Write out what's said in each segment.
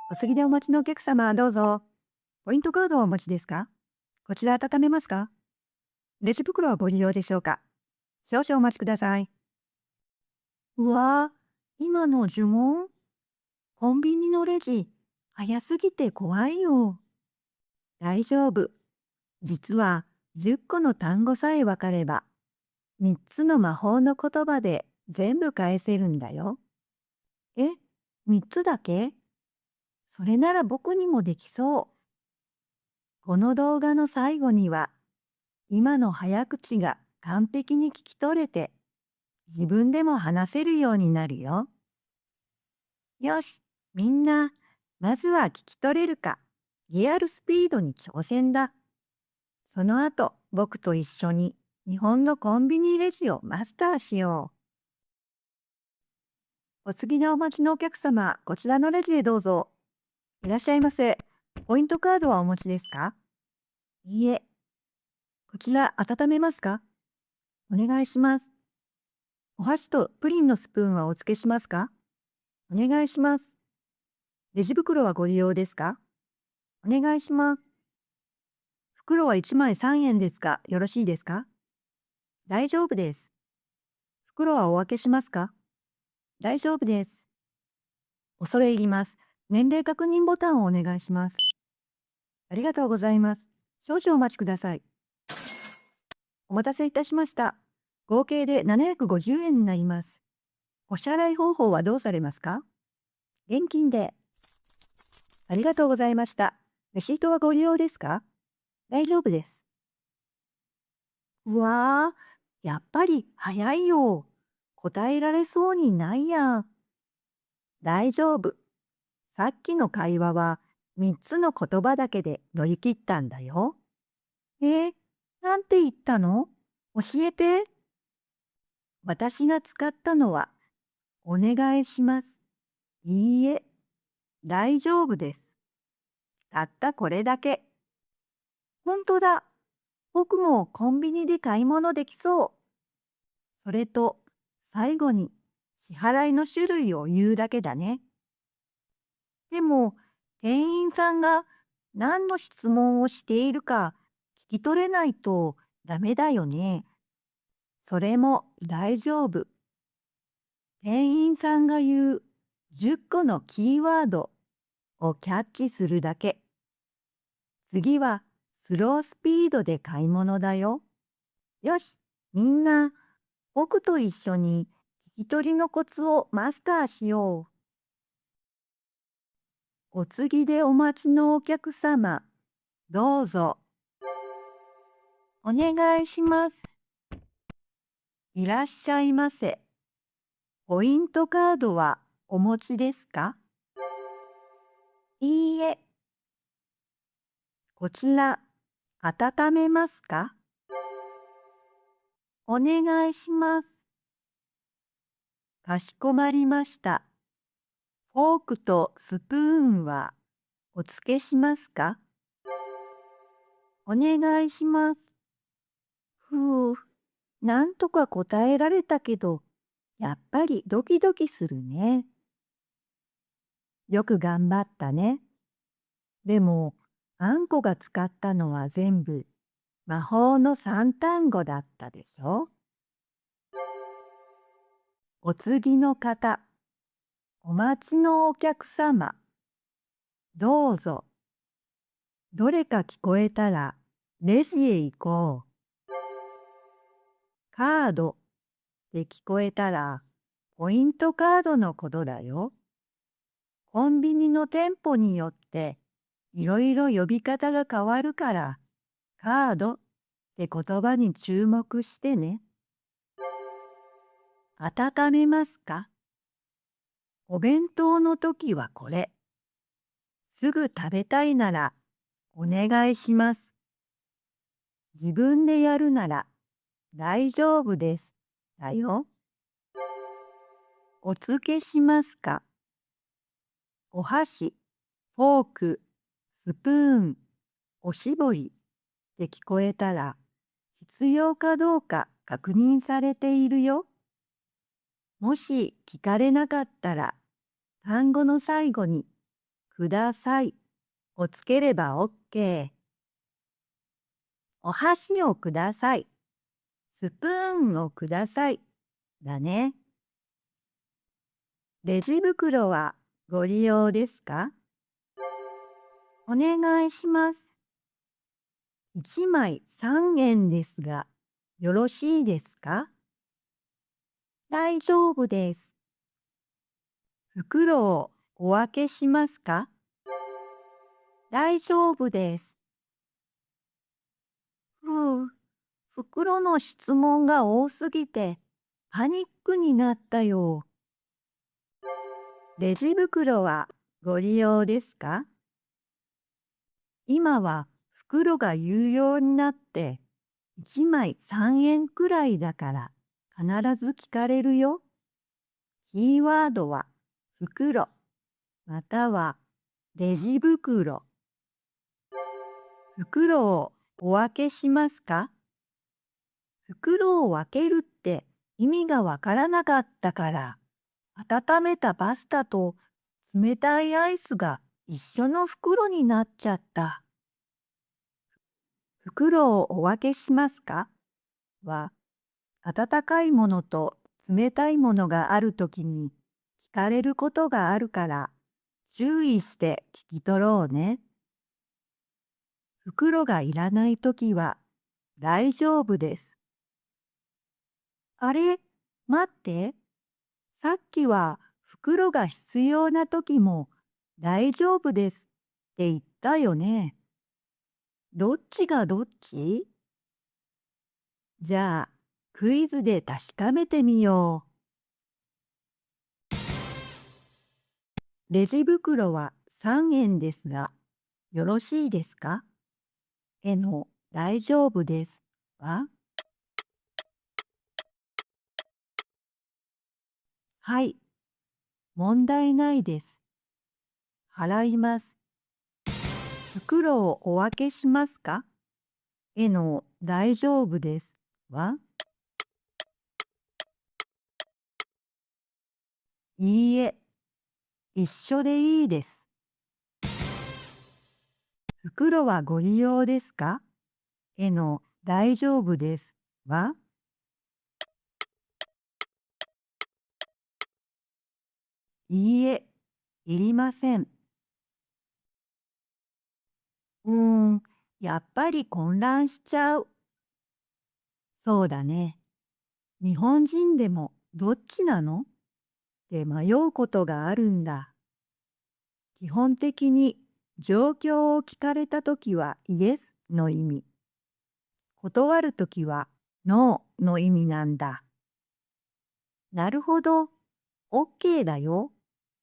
お過ぎでお待ちのお客様、どうぞ。ポイントカードをお持ちですか？こちら温めますか？レジ袋はご利用でしょうか？少々お待ちください。うわぁ、今の呪文？コンビニのレジ、早すぎて怖いよ。大丈夫。実は10個の単語さえわかれば、3つの魔法の言葉で全部返せるんだよ。え、3つだけ？それなら僕にもできそう。この動画の最後には、今の早口が完璧に聞き取れて、自分でも話せるようになるよ。よし、みんな、まずは聞き取れるか、リアルスピードに挑戦だ。その後、僕と一緒に日本のコンビニレジをマスターしよう。お次のお待ちのお客様、こちらのレジへどうぞ。いらっしゃいませ。ポイントカードはお持ちですか？いいえ。こちら温めますか？お願いします。お箸とプリンのスプーンはお付けしますか？お願いします。レジ袋はご利用ですか？お願いします。袋は1枚3円ですが、よろしいですか？大丈夫です。袋はお分けしますか？大丈夫です。恐れ入ります。年齢確認ボタンをお願いします。ありがとうございます。少々お待ちください。お待たせいたしました。合計で750円になります。お支払い方法はどうされますか？現金で。ありがとうございました。レシートはご利用ですか？大丈夫です。うわー、やっぱり早いよ。答えられそうにないや。大丈夫。さっきの会話は3つの言葉だけで乗り切ったんだよ。えー、なんて言ったの？教えて。私が使ったのは、お願いします。いいえ、大丈夫です。たったこれだけ。本当だ。僕もコンビニで買い物できそう。それと、最後に支払いの種類を言うだけだね。でも、店員さんが何の質問をしているか聞き取れないとダメだよね。それも大丈夫。店員さんが言う10個のキーワードをキャッチするだけ。次はスロースピードで買い物だよ。よし、みんな、僕と一緒に聞き取りのコツをマスターしよう。お次でお待ちのお客様、どうぞ。お願いします。いらっしゃいませ。ポイントカードはお持ちですか？いいえ。こちら、温めますか？お願いします。かしこまりました。フォークとスプーンはお付けしますか？お願いします。ふう、なんとか答えられたけど、やっぱりドキドキするね。よく頑張ったね。でも、あんこが使ったのは全部魔法の3単語だったでしょ？お次の方、お待ちのお客様、どうぞ。どれか聞こえたらレジへ行こう。カードって聞こえたらポイントカードのことだよ。コンビニの店舗によっていろいろ呼び方が変わるから、カードって言葉に注目してね。温めますか？お弁当の時はこれ。すぐ食べたいならお願いします。自分でやるなら大丈夫です。だよ。お付けしますか？お箸、フォーク、スプーン、おしぼりって聞こえたら必要かどうか確認されているよ。もし聞かれなかったら単語の最後にくださいをつければ OK。お箸をください。スプーンをください。だね。レジ袋はご利用ですか？お願いします。1枚3円ですが、よろしいですか？大丈夫です。袋をお分けしますか？大丈夫です。ふう、袋の質問が多すぎて、パニックになったよ。レジ袋はご利用ですか？今は袋が有料になって1枚3円くらいだから必ず聞かれるよ。キーワードは袋またはレジ袋。袋をお分けしますか？袋を分けるって意味がわからなかったから温めたパスタと冷たいアイスが一緒の袋になっちゃった。袋をお分けしますかは、温かいものと冷たいものがあるときに聞かれることがあるから、注意して聞き取ろうね。袋がいらないときは、大丈夫です。あれ、待って。さっきは袋が必要なときも大丈夫ですって言ったよね。どっちがどっち？じゃあ、クイズで確かめてみよう。レジ袋は3円ですが、よろしいですか？大丈夫ですは、はい、問題ないです。払います。袋をお分けしますか？大丈夫ですは、いいえ、一緒でいいです。袋はご利用ですか？大丈夫ですは、いいえ、いりません。うーん、やっぱり混乱しちゃう。そうだね。日本人でもどっちなのって迷うことがあるんだ。基本的に状況を聞かれたときはイエスの意味。断るときはノーの意味なんだ。なるほど。OK だよ。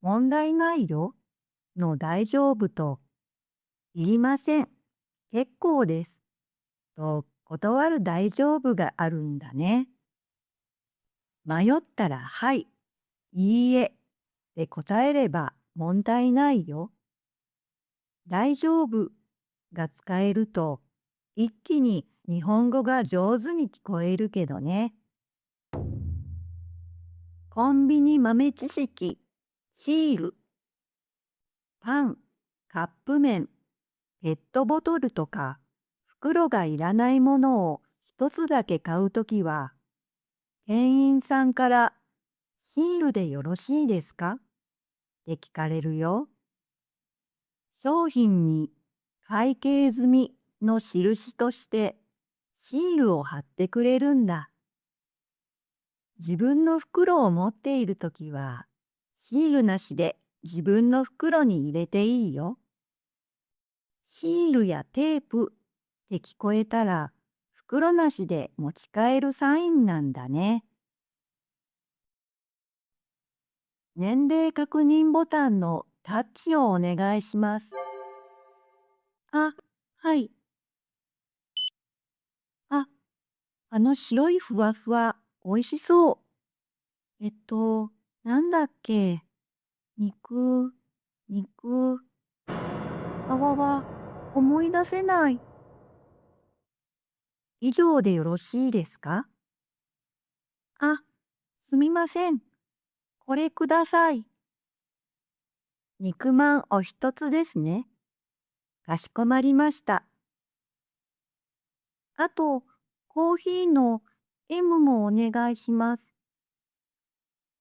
問題ないよ。の大丈夫と、いりません。結構です。と断る大丈夫があるんだね。迷ったらはい、いいえで答えれば問題ないよ。大丈夫が使えると一気に日本語が上手に聞こえるけどね。コンビニ豆知識、シール、パン、カップ麺、ペットボトルとか袋がいらないものを一つだけ買うときは、店員さんからシールでよろしいですかって聞かれるよ。商品に会計済みの印としてシールを貼ってくれるんだ。自分の袋を持っているときは、シールなしで自分の袋に入れていいよ。シールやテープって聞こえたら、袋なしで持ち帰るサインなんだね。年齢確認ボタンのタッチをお願いします。あ、はい。あ、あの白いふわふわ、おいしそう。なんだっけ。肉、肉、あわわ、思い出せない。以上でよろしいですか？あ、すみません。これください。肉まんお一つですね。かしこまりました。あと、コーヒーの M もお願いします。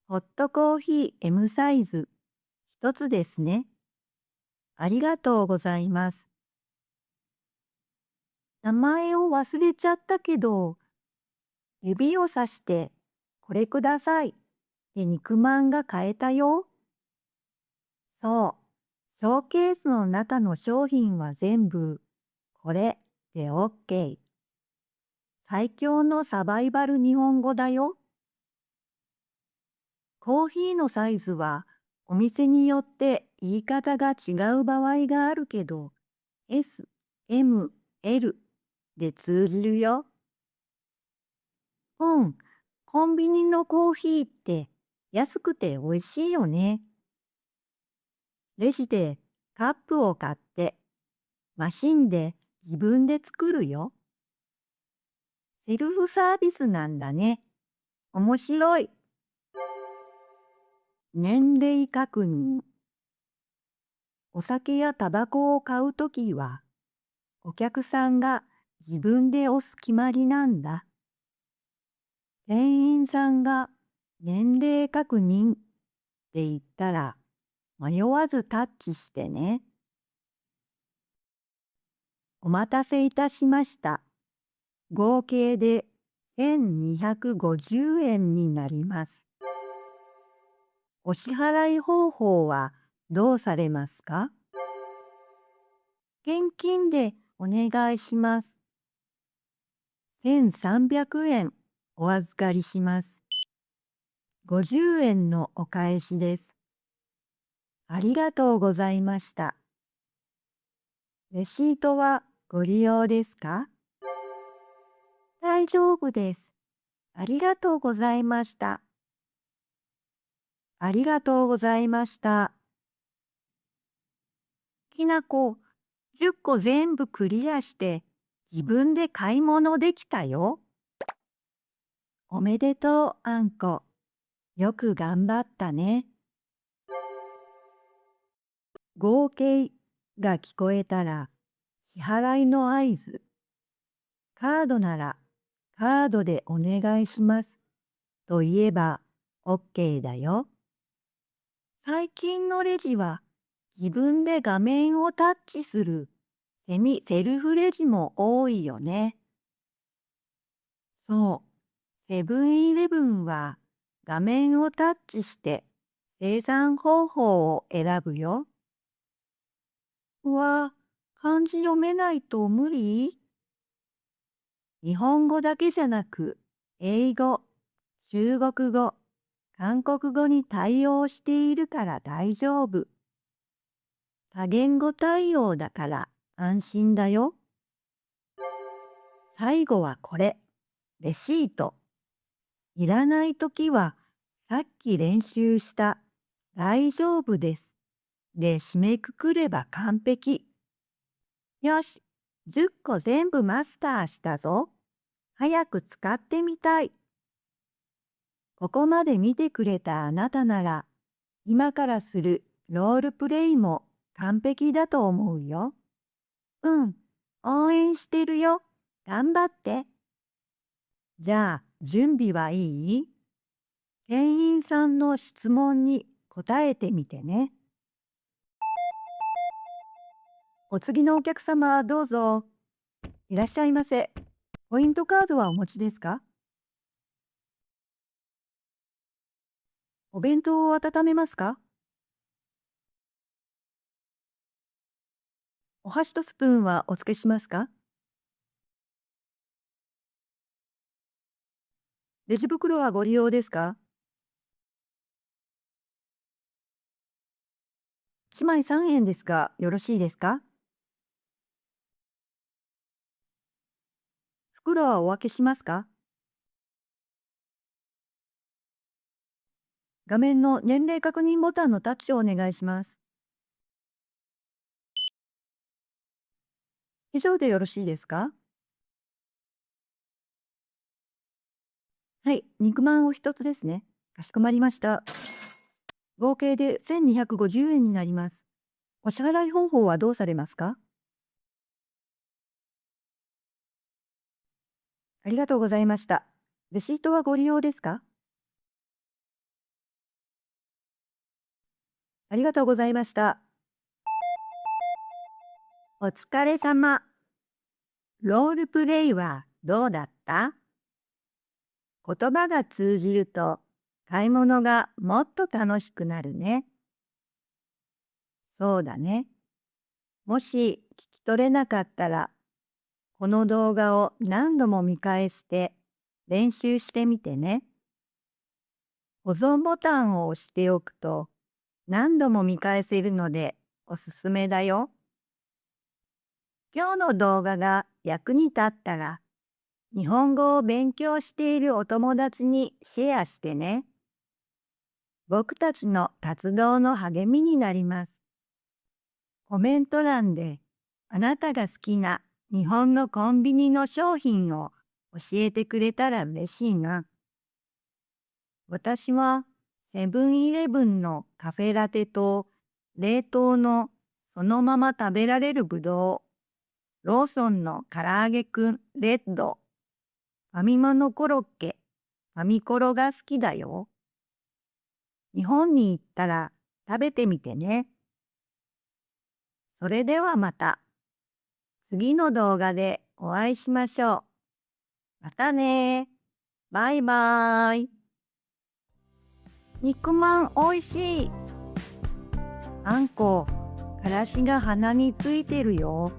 ホットコーヒー M サイズ、一つですね。ありがとうございます。名前を忘れちゃったけど、指をさして、これください。で肉まんが買えたよ。そう。ショーケースの中の商品は全部、これで OK。最強のサバイバル日本語だよ。コーヒーのサイズはお店によって言い方が違う場合があるけど、S、M、L で通じるよ。うん、コンビニのコーヒーって安くて美味しいよね。レジでカップを買ってマシンで自分で作るよ。セルフサービスなんだね。面白い。年齢確認。お酒やタバコを買うときは、お客さんが自分で押す決まりなんだ。店員さんが年齢確認って言ったら、迷わずタッチしてね。お待たせいたしました。合計で1250円になります。お支払い方法はどうされますか？現金でお願いします。1300円お預かりします。50円のお返しです。ありがとうございました。レシートはご利用ですか？大丈夫です。ありがとうございました。ありがとうございました。きなこ、10個全部クリアして自分で買い物できたよ。おめでとう、あんこ。よく頑張ったね。合計が聞こえたら支払いの合図。カードならカードでお願いしますと言えば OK だよ。最近のレジは自分で画面をタッチするセミセルフレジも多いよね。そう、セブンイレブンは画面をタッチして生産方法を選ぶよ。うわ、漢字読めないと無理？日本語だけじゃなく、英語、中国語、韓国語に対応しているから大丈夫。多言語対応だから安心だよ。最後はこれ、レシート。いらないときは、さっき練習した大丈夫です。で締めくくれば完璧。よし、10個全部マスターしたぞ。早く使ってみたい。ここまで見てくれたあなたなら、今からするロールプレイも完璧だと思うよ。うん、応援してるよ。頑張って。じゃあ、準備はいい？店員さんの質問に答えてみてね。お次のお客様、どうぞ。いらっしゃいませ。ポイントカードはお持ちですか？お弁当を温めますか？お箸とスプーンはお付けしますか？レジ袋はご利用ですか？1枚3円ですが、よろしいですか？袋はお分けしますか？画面の年齢確認ボタンのタッチをお願いします。以上でよろしいですか？はい、肉まんを一つですね。かしこまりました。合計で1250円になります。お支払い方法はどうされますか？ありがとうございました。レシートはご利用ですか？ありがとうございました。お疲れ様。ロールプレイはどうだった？言葉が通じると買い物がもっと楽しくなるね。そうだね。もし聞き取れなかったら、この動画を何度も見返して練習してみてね。保存ボタンを押しておくと何度も見返せるのでおすすめだよ。今日の動画が役に立ったら、日本語を勉強しているお友達にシェアしてね。僕たちの活動の励みになります。コメント欄であなたが好きな日本のコンビニの商品を教えてくれたら嬉しいな。私はセブンイレブンのカフェラテと冷凍のそのまま食べられるぶどう、ローソンの唐揚げくんレッド、ファミマのコロッケ、ファミコロが好きだよ。日本に行ったら食べてみてね。それではまた次の動画でお会いしましょう。またね。バイバーイ。肉まんおいしい。あんこ、からしが鼻についてるよ。